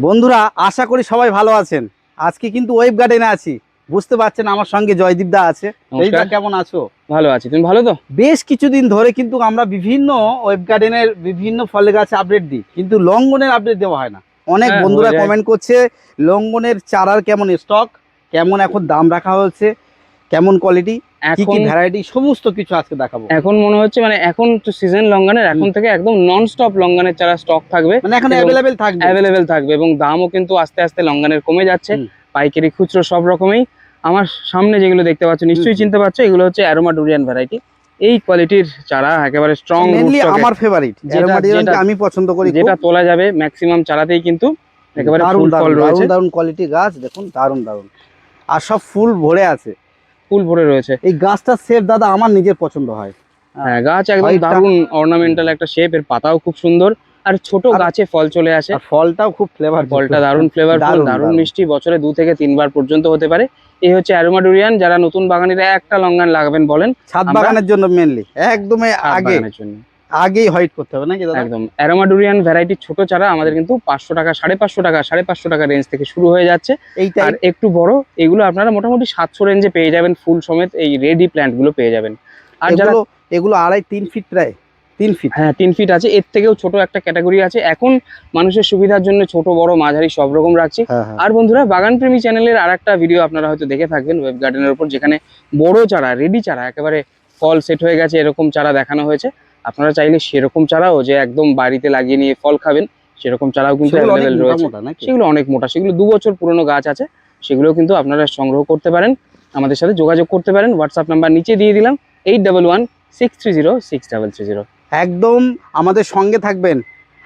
বন্ধুরা, আশা করি সবাই ভালো আছেন। আজকে কিন্তু ওয়েব গার্ডেনে আছি, বুঝতে পারছেন আমার সঙ্গে জয়দীপ দা আছে। জয়দীপ দা, কেমন আছো? ভালো আছি, তুমি ভালো তো? বেশ কিছুদিন ধরে কিন্তু আমরা বিভিন্ন ওয়েব গার্ডেনের বিভিন্ন ফলের গাছে আপডেট দিই, কিন্তু লঙ্ঘনের আপডেট দেওয়া হয় না। অনেক হ্যাঁ, বন্ধুরা হয়ে যায়। কমেন্ট করছে লঙ্ঘনের চারার কেমন স্টক, কেমন এখন দাম রাখা হচ্ছে, কেমন কোয়ালিটি, কি কি এখন ভ্যারাইটি, সমস্ত কিছু আজকে দেখাবো। এখন মনে হচ্ছে মানে এখন তো সিজন লঙ্ঘনের, এখন থেকে একদম নন স্টপ লঙ্ঘনের চারা স্টক থাকবে মানে এখন এবং অ্যাভেলেবেল থাকবে। অ্যাভেলেবেল থাকবে এবং দামও কিন্তু আস্তে আস্তে লঙ্ঘনের কমে যাচ্ছে। হুম। পাইকারি খুচরো সব রকমই। আমার সামনে যেগুলো দেখতে পাচ্ছ, নিশ্চয়ই হুম। চিনতে পারছো, এগুলো হচ্ছে অ্যারোমা ডুরিয়ান ভ্যারাইটি। এই কোয়ালিটির চারা একেবারে স্ট্রং মেনলি রুটস্টকে, আমার ফেভারিট অ্যারোমাডিয়ানকে আমি পছন্দ করি যেটা খুব। তোলা যাবে ম্যাক্সিমাম চারাতেই কিন্তু একেবারে দারুণ ফুল ফল দারুণ রয়েছে, দারুণ দারুণ কোয়ালিটি গাছ, দেখুন দারুণ দারুণ, আর সব ফুল ভরে আছে। ফুল ভরে রয়েছে। এই গাছটার শেপ দাদা আমার নিজের পছন্দ হয়। হ্যাঁ, গাছ একদম হোয়াইটটা, দারুণ অর্নামেন্টাল একটা শেপ, এর পাতাও খুব সুন্দর আর ছোট আর গাছে ফল চলে আসে। আর ফলটাও খুব ফ্লেভার, ফলটা দারুণ ফ্লেভারফুল, দারুণ দারুণ দারুণ। মিষ্টি, বছরে 2 থেকে 3 বার পর্যন্ত হতে পারে। এই হচ্ছে অ্যারোমা ডুরিয়ান। যারা নতুন বাগানিরা একটা লঙ্ঘন লাগাবেন বলেন, ছাদ আমরা বাগানের জন্য মেনলি একদমই ছাদ আগে বাগানের জন্য আগেই হোয়াইট করতে হবে নাকি দাদা? একদম অ্যারোমা ডুরিয়ান ভ্যারাইটির ছোট চারা আমাদের কিন্তু 500 টাকা, 550 টাকা, 550 টাকা রেঞ্জ থেকে শুরু হয়ে যাচ্ছে। এইটাই আর একটু বড় এগুলো আপনারা মোটামুটি 700 রেঞ্জে পেয়ে যাবেন, ফুল সমেত এই রেডি প্ল্যান্ট গুলো পেয়ে যাবেন। আর যারা এগুলো এগুলো 2.5-3 ফিট, প্রায় 3 ফিট। হ্যাঁ 3 ফিট আছে, এর থেকেও ছোট একটা ক্যাটাগরি আছে। এখন মানুষের সুবিধার জন্য ছোট বড় মাঝারি সব রকম রাখছি। হ্যাঁ হ্যাঁ। আর বন্ধুরা, বাগান প্রেমী চ্যানেলের আর একটা ভিডিও আপনারা হয়তো দেখে থাকবেন ওয়েব গার্ডেনের উপর, যেখানে বড় চারা, রেডি চারা, একেবারে ফল সেট হয়ে গেছে এরকম চারা দেখানো হয়েছে। আপনারা চাইলে সেরকম চারাও, যে একদম বাড়িতে লাগিয়ে নিয়ে ফল খাবেন, সেরকম চারাও কিন্তু সেগুলো অনেক অ্যাভেলেবেল মোটা রয়েছে। মোটা নাকি? সেগুলো অনেক মোটা, সেগুলো 2 বছর পুরনো গাছ আছে, সেগুলো কিন্তু আপনারা সংগ্রহ করতে পারেন। আমাদের সাথে যোগাযোগ করতে পারেন, হোয়াটসঅ্যাপ নাম্বার নিচে দিয়ে দিলাম, 8116306330। একদম আমাদের সঙ্গে থাকবেন,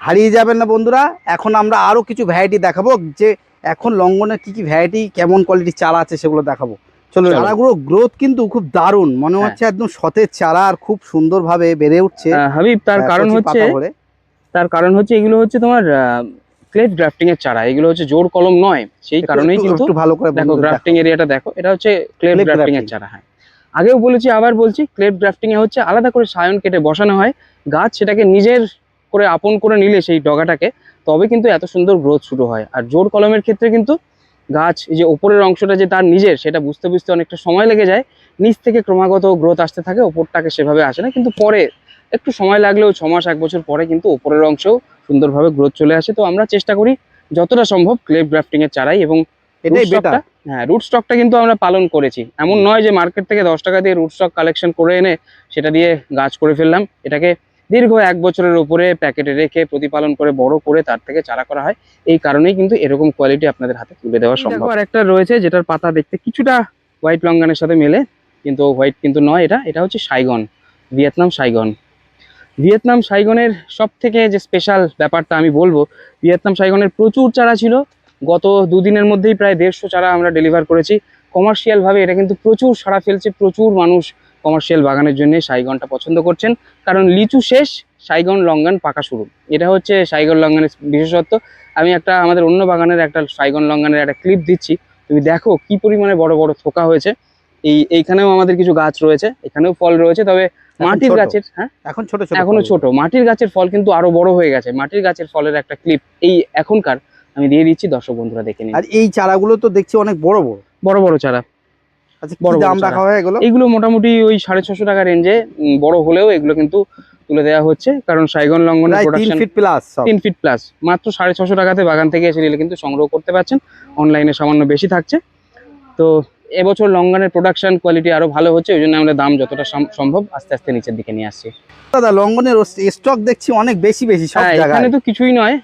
হারিয়ে যাবেন না বন্ধুরা। এখন আমরা আরো কিছু ভ্যারাইটি দেখাবো, যে এখন লঙ্ঘনের কি কি ভ্যারাইটি, কেমন কোয়ালিটির চারা আছে সেগুলো দেখাবো। চলো, চলো। চারাগুলো গ্রোথ কিন্তু খুব দারুণ, মনে হ্যাঁ। হচ্ছে একদম সতেজ চারা, আর খুব সুন্দরভাবে বেড়ে উঠছে। হাবিব, তার কারণ কচি হচ্ছে পাতা ভরে। এগুলো হচ্ছে তোমার ক্লেপ গ্রাফটিং এর চারা, এগুলো হচ্ছে জোর কলম নয়, সেই একটু কারণেই একটু কিন্তু একটু ভালো করে দেখো বন্ধুদের গ্রাফটিং দেখাও। এরিয়াটা দেখো, এটা হচ্ছে ক্লেপ ক্লিপ গ্রাফটিং এর গ্রাফটিং। চারা। হ্যাঁ, আগেও বলেছি, আবার বলছি, ক্লেপ গ্রাফটিং এ হচ্ছে আলাদা করে সায়ন কেটে বসানো হয়, গাছ সেটাকে নিজের করে আপন করে নিলে সেই ডগাটাকে, তবে কিন্তু এত সুন্দর গ্রোথ শুরু হয়। আর জোর কলমের ক্ষেত্রে কিন্তু গাছ, এই যে ওপরের অংশটা যে তার নিজের, সেটা বুঝতে বুঝতে অনেকটা সময় লেগে যায়, নিচ থেকে ক্রমাগত গ্রোথ আসতে থাকে, ওপরটাকে সেভাবে আসে না, কিন্তু পরে একটু সময় লাগলেও 6 মাস 1 বছর পরে কিন্তু ওপরের অংশেও সুন্দরভাবে গ্রোথ চলে আসে। তো আমরা চেষ্টা করি যতটা সম্ভব ক্লেপ গ্রাফটিং এর চারাই, এবং এটাই বেটার। রুট স্টকটা কিন্তু আমরা পালন করেছি। এমন নয় যে মার্কেট থেকে 10 টাকা দিয়ে রুট স্টক কালেকশন করে এনে সেটা দিয়ে গাছ করে ফেললাম। এটাকে দীর্ঘ 1 বছরের উপরে প্যাকেটে রেখে প্রতিপালন করে বড় করে তার থেকে চারা করা হয়। এই কারণেই কিন্তু এরকম কোয়ালিটি আপনাদের হাতে তুলে দেওয়া সম্ভব। আর একটা রয়েছে যেটার পাতা দেখতে কিছুটা হোয়াইট লঙ্গানের সাথে মেলে, কিন্তু হোয়াইট কিন্তু নয়, এটা হচ্ছে সাইগন, ভিয়েতনাম সাইগন। ভিয়েতনাম সাইগনের সব থেকে যে স্পেশাল ব্যাপারটা আমি বলবো, ভিয়েতনাম সাইগনের প্রচুর চারা ছিল। গত 2 দিনের মধ্যেই প্রায় 150 চারা আমরা ডেলিভার করেছি। কমার্শিয়াল ভাবে এটা কিন্তু প্রচুর সাড়া ফেলছে, প্রচুর মানুষ কমার্শিয়াল বাগানের জন্য সাইগনটা পছন্দ করছেন, কারণ লিচু শেষ, সাইগন লঙ্ঘন পাকা শুরু। এটা হচ্ছে সাইগন লঙ্ঘনের বিশেষত্ব। আমি আমাদের অন্য বাগানের একটা সাইগন লঙ্ঘনের একটা ক্লিপ দিচ্ছি, তুমি দেখো কি পরিমাণে বড় বড় থোকা হয়েছে। এইখানেও আমাদের কিছু গাছ রয়েছে, এখানেও ফল রয়েছে, তবে মাটির গাছের, হ্যাঁ এখন ছোট ছোট এখনো ফল। ছোট, মাটির গাছের ফল কিন্তু আরো বড় হয়ে গেছে। মাটির গাছের ফলের একটা ক্লিপ এই এখনকার আমি দিয়ে দিচ্ছি, দর্শক বন্ধুরা দেখে নিন। আর এই চারাগুলো তো দেখছি অনেক বড় বড়। বড় বড় চারা, আচ্ছা, কি বড় বড় দাম চারা, রাখা হয় এগুলো? এইগুলো মোটামুটি ওই 650 টাকা রেঞ্জে। বড় হলেও এগুলো কিন্তু তুলে দেওয়া হচ্ছে, কারণ সাইগন লঙ্ঘনের প্রায় 3 প্রোডাকশন ফিট প্লাস সব। 3 ফিট প্লাস, মাত্র 650 টাকাতে বাগান থেকে এসে নিলে কিন্তু সংগ্রহ করতে পারছেন। অনলাইনে সামান্য বেশি থাকছে। তো এবছর লঙ্ঘনের প্রোডাকশন কোয়ালিটি আরো ভালো হচ্ছে, ওই জন্য আমরা দাম যতটা সম্ভব আস্তে আস্তে নিচের দিকে নিয়ে আসছি। দাদা, লঙ্ঘনের স্টক দেখছি অনেক বেশি বেশি সব হ্যাঁ, জায়গায়। এখানে তো কিছুই নয়,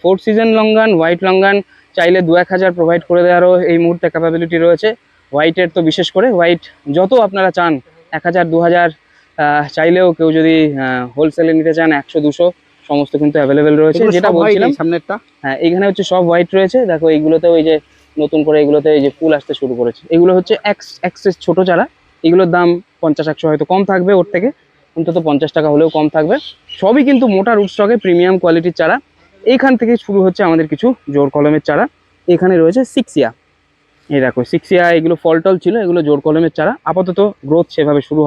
4 সিজন লঙ্ঘন, হোয়াইট লঙ্ঘন চাইলে 2-1 হাজার প্রোভাইড করে দেওয়ারও এই মুহূর্তে ক্যাপাবিলিটি রয়েছে। হোয়াইটের তো বিশেষ করে, হোয়াইট যত আপনারা চান, 1000 2000 চাইলেও, কেউ যদি হোলসেলে নিতে চান 100-200 সমস্ত কিন্তু অ্যাভেলেবেল রয়েছে। এগুলো যেটা সব white, বলছিলাম, এই সামনেরটা। হ্যাঁ এইখানে হচ্ছে সব হোয়াইট রয়েছে। দেখো এইগুলোতে ওই যে নতুন করে এগুলোতে এই যে ফুল আসতে শুরু করেছে, এগুলো হচ্ছে এক্সেস ছোট চারা। এগুলোর দাম 50-100 হয়তো কম থাকবে, ওর থেকে অন্তত 50 টাকা হলেও কম থাকবে। সবই কিন্তু মোটা রুট স্টকে প্রিমিয়াম কোয়ালিটির চারা। এইখান থেকে শুরু হচ্ছে আমাদের কিছু জোর কলমের চারা। এখানে রয়েছে সিক্সিয়া, এই দেখো সিক্সিয়া, এগুলো ফল টল ছিল, এগুলো জোর কলমের চারা। আপাতত গ্রোথ সেভাবে শুরু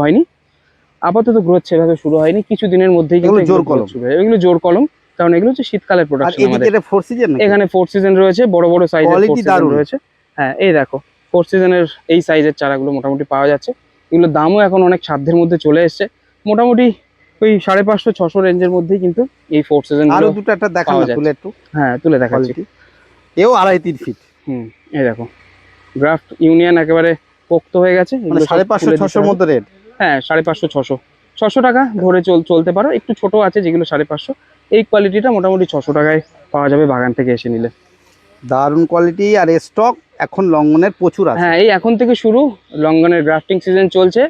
হয়নি, কিছু দিনের মধ্যেই কিন্তু এগুলো জোর এগুলো growth কলম। শুরু হয়। এগুলো জোর কলম, কারণ এগুলো হচ্ছে শীতকালের আর প্রোডাকশন এদিকে আমাদের। এটা 4 সিজন নাকি? এখানে 4 সিজন রয়েছে, বড় বড় সাইজের 4 কোয়ালিটি সিজন দারুণ। রয়েছে। হ্যাঁ এই দেখো 4 সিজনের এই সাইজের চারাগুলো মোটামুটি পাওয়া যাচ্ছে। এগুলোর দামও এখন অনেক সাধ্যের মধ্যে চলে এসছে, মোটামুটি ওই 550-600 রেঞ্জের মধ্যেই কিন্তু এই 4 সিজন আরো গুলো দুটো একটা দেখান পাওয়া না তুলে যাচ্ছে। একটু হ্যাঁ তুলে দেখাচ্ছি। কোয়ালিটি। এও 2.5-3 ফিট, এই দেখো গ্রাফট ইউনিয়ন একেবারে পোক্ত হয়ে গেছে। মানে এগুলো সব তুলে দিতে 550-600 হবে। মধ্যে রেট। হ্যাঁ 550-600 টাকা ধরে চলতে পারো। একটু ছোট আছে যেগুলো 550, এই কোয়ালিটিটা মোটামুটি 600 টাকায় পাওয়া যাবে বাগান থেকে এসে নিলে। দারুণ কোয়ালিটি আর স্টক এখন লঙ্ঘনের প্রচুর আছে। হ্যাঁ এই এখন থেকে শুরু, লঙ্ঘনের গ্রাফটিং সিজন চলছে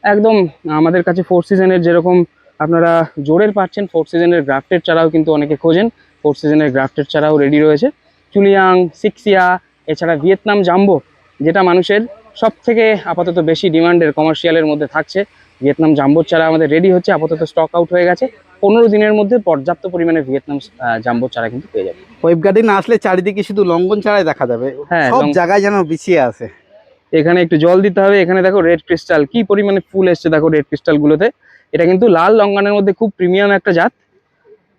একদম। আমাদের কাছে 4 সিজনের যেরকম আপনারা জোরের পাচ্ছেন, 4 সিজনের গ্রাফটেড চারাও কিন্তু অনেকে খোঁজেন। 4 সিজনের গ্রাফটেড চারাও রেডি রয়েছে। চুলিয়াং, সিক্সিয়া, এছাড়া ভিয়েতনাম জাম্বো, যেটা মানুষের সব থেকে আপাতত বেশি ডিমান্ডের কমার্শিয়ালের মধ্যে থাকছে। ভিয়েতনাম জাম্বোর চারা আমাদের রেডি হচ্ছে, আপাতত স্টক আউট হয়ে গেছে। 15 দিনের মধ্যে পর্যাপ্ত পরিমাণে ভিয়েতনাম জাম্বোর চারা কিন্তু পেয়ে যাবে। ওয়েব গার্ডেন আসলে চারিদিকে শুধু লঙ্ঘন চারাই দেখা যাবে, হ্যাঁ, সব জায়গায় যেন বিছিয়ে আছে। এখানে একটু জল দিতে হবে। এখানে দেখো রেড ক্রিস্টাল কি পরিমাণে ফুল এসছে দেখো রেড ক্রিস্টাল গুলোতে। এটা কিন্তু লাল লঙ্ঘনের মধ্যে খুব প্রিমিয়াম একটা জাত,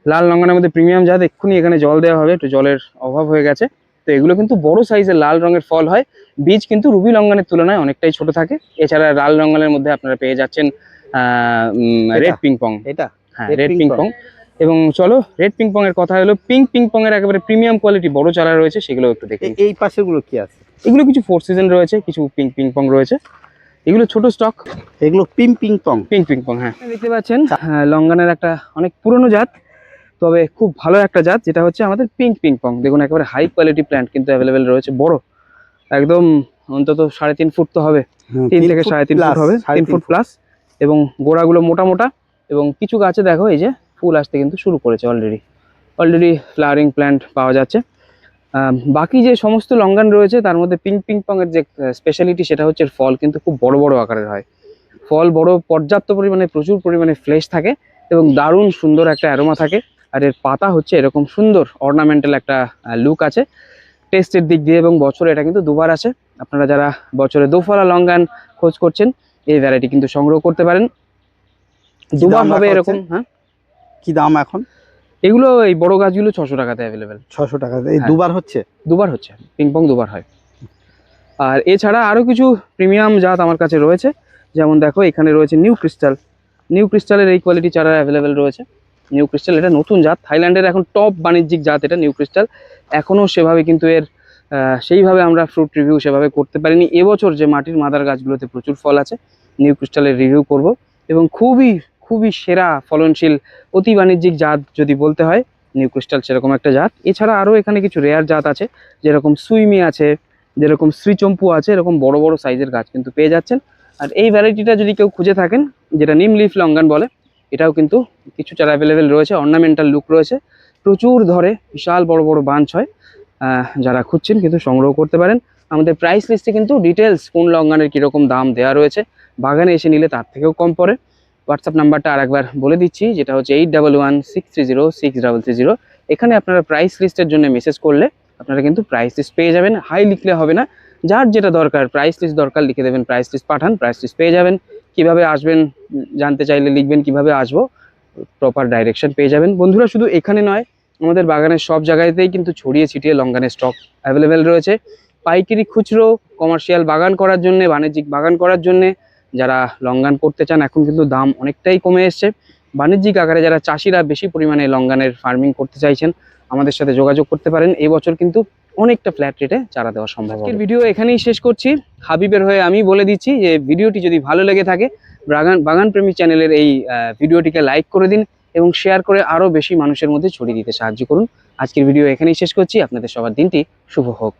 লাল লঙ্ঘনের মধ্যে প্রিমিয়াম জাত। এক্ষুনি এখানে জল দেওয়া হবে, একটু জলের অভাব হয়ে গেছে। তো এগুলো কিন্তু বড় সাইজের লাল রঙের ফল হয়। বীজ কিন্তু রুবি লঙ্ঘনের তুলনায় অনেকটাই ছোট থাকে। এছাড়া লাল লঙ্ঘনের মধ্যে আপনারা পেয়ে যাচ্ছেন রেড পিংপং। এটা হ্যাঁ রেড পিংপং। এবং চলো রেড পিংপং এর কথা হলো, পিংপং এর একেবারে প্রিমিয়াম কোয়ালিটি বড় চারা রয়েছে, সেগুলো একটু দেখে নিই। এই পাশের গুলো কি আছে? এগুলো কিছু 4 সিজন রয়েছে, কিছু পিংপং রয়েছে। এগুলো ছোট স্টক। এগুলো পিংপং। পিংপং হ্যাঁ দেখতে পাচ্ছেন। লঙ্ঘনের একটা অনেক পুরনো জাত, তবে খুব ভালো একটা জাত, যেটা হচ্ছে আমাদের পিংপং। দেখুন একেবারে হাই কোয়ালিটি প্ল্যান্ট কিন্তু অ্যাভেলেবেল রয়েছে, বড় একদম, অন্তত 3.5 ফুট তো হবে, 3 থেকে 3.5 ফুট হবে, 3 ফুট প্লাস। এবং গোড়াগুলো মোটা মোটা। এবং কিছু গাছে দেখো এই যে ফুল আসতে কিন্তু শুরু করেছে অলরেডি ফ্লাওয়ারিং প্ল্যান্ট পাওয়া যাচ্ছে। বাকি যে সমস্ত লঙ্ঘন রয়েছে তার মধ্যে পিংপং এর যে স্পেশালিটি সেটা হচ্ছে এর ফল কিন্তু খুব বড় বড় আকারের হয়। ফল বড়, পর্যাপ্ত পরিমাণে প্রচুর পরিমাণে ফ্লেশ থাকে এবং দারুণ সুন্দর একটা অ্যারোমা থাকে। আর এর পাতা হচ্ছে এরকম সুন্দর অর্নামেন্টাল একটা লুক আছে টেস্টের দিক দিয়ে। এবং বছরে এটা কিন্তু দুবার আসে। আপনারা যারা বছরে দোফলা লঙ্ঘন খোঁজ করছেন এই ভ্যারাইটি কিন্তু সংগ্রহ করতে পারেন। দুবার হবে এরকম। হ্যাঁ কি দাম এখন? এগুলো এই বড় গাছগুলো 600 টাকাতে অ্যাভেলেবেল। 600 টাকাতে এই দুবার হচ্ছে? দুবার হচ্ছে, পিংপং দুবার হয়। আর এছাড়া আরো কিছু প্রিমিয়াম জাত আমার কাছে রয়েছে, যেমন দেখো এখানে রয়েছে নিউ ক্রিস্টালের এই কোয়ালিটি চারা অ্যাভেলেবেল রয়েছে। নিউ ক্রিস্টাল এটা নতুন জাত, থাইল্যান্ডের এখন টপ বাণিজ্যিক জাত এটা নিউ ক্রিস্টাল। এখনও সেভাবে কিন্তু এর সেইভাবে আমরা ফ্রুট রিভিউ সেভাবে করতে পারিনি। এবছর যে মাটির মাদার গাছগুলোতে প্রচুর ফল আছে, নিউ ক্রিস্টালের রিভিউ করব। এবং খুবই খুবই সেরা ফলনশীল অতি বাণিজ্যিক জাত যদি বলতে হয়, নিউ ক্রিস্টাল সেরকম একটা জাত। এছাড়া আরও এখানে কিছু রেয়ার জাত আছে, যেরকম সুইমি আছে, যেরকম শ্রীচম্পু আছে, এরকম বড় বড় সাইজের গাছ কিন্তু পেয়ে যাচ্ছেন। আর এই ভ্যারাইটিটা যদি কেউ খুঁজে থাকেন, যেটা নিম লিফ লঙ্ঘন বলে, এটাও কিন্তু কিছু চারা অ্যাভেলেবেল রয়েছে, অর্নামেন্টাল লুক রয়েছে, প্রচুর ধরে, বিশাল বড় বড় বাঞ্চ হয়। যারা খুঁজছেন কিন্তু সংগ্রহ করতে পারেন। আমাদের প্রাইস লিস্টে কিন্তু ডিটেলস কোন লঙ্ঘনের কীরকম দাম দেওয়া রয়েছে, বাগানে এসে নিলে তার থেকেও কম পড়ে। হোয়াটসঅ্যাপ নাম্বারটা আরেকবার বলে দিচ্ছি, যেটা হচ্ছে 8116306330। এখানে আপনারা প্রাইস লিস্টের জন্য মেসেজ করলে আপনারা কিন্তু প্রাইস লিস্ট পেয়ে যাবেন। হাই লিখলে হবে না, যার যেটা দরকার প্রাইস লিস্ট দরকার লিখে দেবেন, প্রাইস লিস্ট পাঠান, প্রাইস লিস্ট পেয়ে যাবেন। কিভাবে আসবেন জানতে চাইলে লিখবেন কিভাবে আসবো, প্রপার ডাইরেকশন পেয়ে যাবেন। বন্ধুরা শুধু এখানে নয়, আমাদের বাগানের সব জায়গাতেই কিন্তু ছড়িয়ে ছিটিয়ে লঙ্ঘনের স্টক অ্যাভেলেবেল রয়েছে। পাইকারি, খুচরো, কমার্শিয়াল বাগান করার জন্য, বাণিজ্যিক বাগান করার জন্য যারা লঙ্ঘন করতে চান, এখন কিন্তু দাম অনেকটাই কমে এসছে। বাণিজ্যিক আকারে যারা চাষিরা বেশি পরিমাণে লঙ্ঘনের ফার্মিং করতে চাইছেন, আমাদের সাথে যোগাযোগ করতে পারেন। এই বছর কিন্তু অনেকটা ফ্ল্যাট রেটে চারা দেওয়া সম্ভব। আজকের ভিডিও এখানেই শেষ করছি। হাবিবের হয়ে আমি বলে দিচ্ছি যে ভিডিওটি যদি ভালো লেগে থাকে, বাগান প্রেমী চ্যানেলের এই ভিডিওটিকে লাইক করে দিন এবং শেয়ার করে আরও বেশি মানুষের মধ্যে ছড়িয়ে দিতে সাহায্য করুন। আজকের ভিডিও এখানেই শেষ করছি। আপনাদের সবার দিনটি শুভ হোক।